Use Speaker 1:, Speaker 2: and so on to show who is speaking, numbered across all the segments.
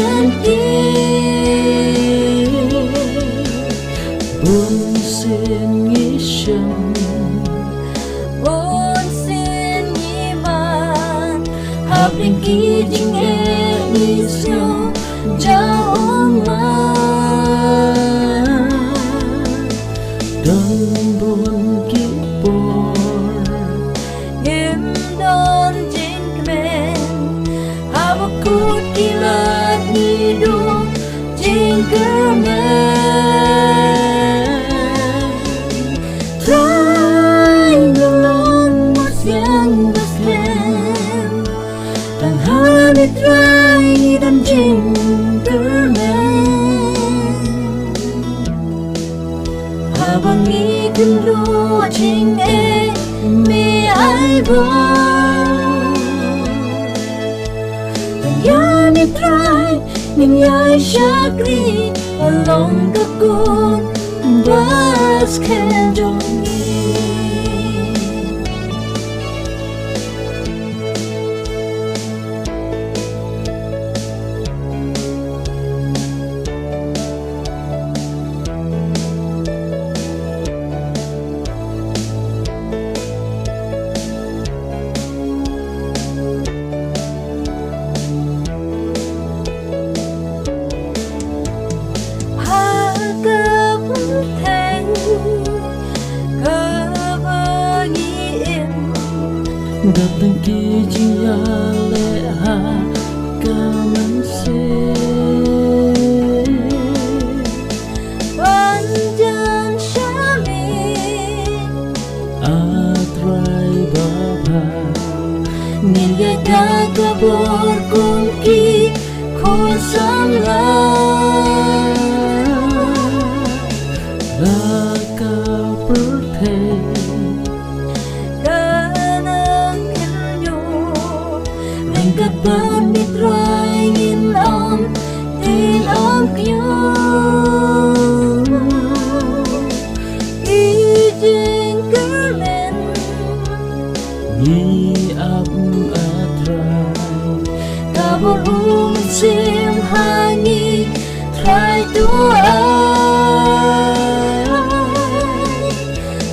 Speaker 1: berhenti. Buồn xin nghĩ rằng buồn xin nghĩ bạn hợp định kỳ chính e đi siêu trao mà đơn buồn kỹ bồi em đón chính mình hava cút kỳ lạt đi đua chính cơ mình trying alone was young was him dan hana trying dan chính cơ habang ikuluwa ching e mi ai bo yani try ning yai shakri along the good was can do datang kijia leha kamanse panjang syami atrai baba nilya dagabor kunki kusamla laka perthe các bạn biết rồi nhìn ông tin ông kêu ý chính cứ mình ni ap atrai kabur sim hani try to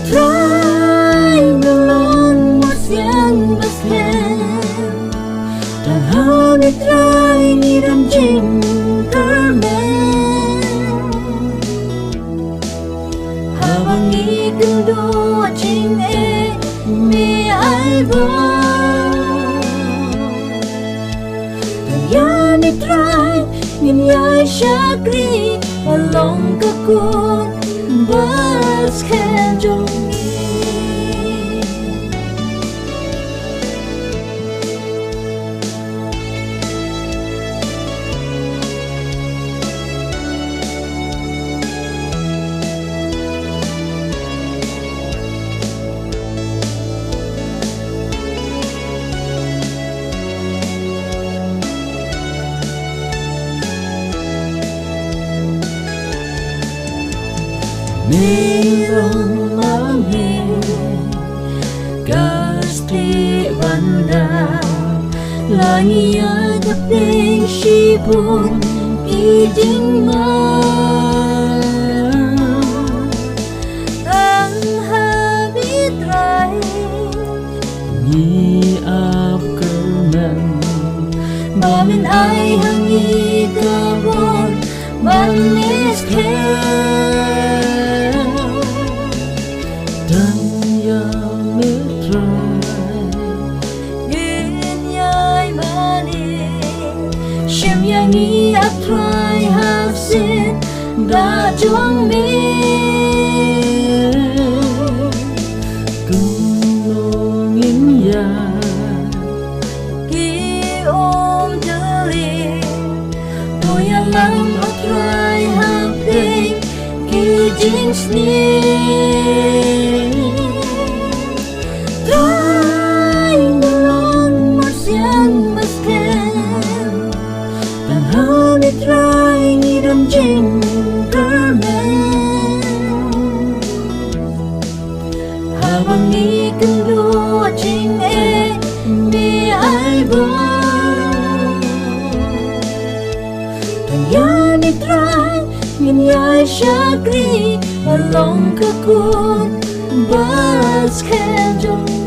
Speaker 1: trying alone was young was hana try ni dan jing kermen habang ikuluwa ching e mi ai bo yani try nin yai shakri along ka kun bas can jong Merong mami Gasti banda Langi ada peng shibun Kijing ma Ang habit rai Ni ap kerman Bamin ay hangi kabon Manis ken dan yang mitrai in yai mani shim yang i ap try have sin da jong mi cung in ya ki deli to ya lang ap try have thing ki jing sneak trying alone was young was can dan hana try ni dan jing kermen habang ikuluwa ching e mi ai bo hanya mitrai menyai syakri along kekut basket jong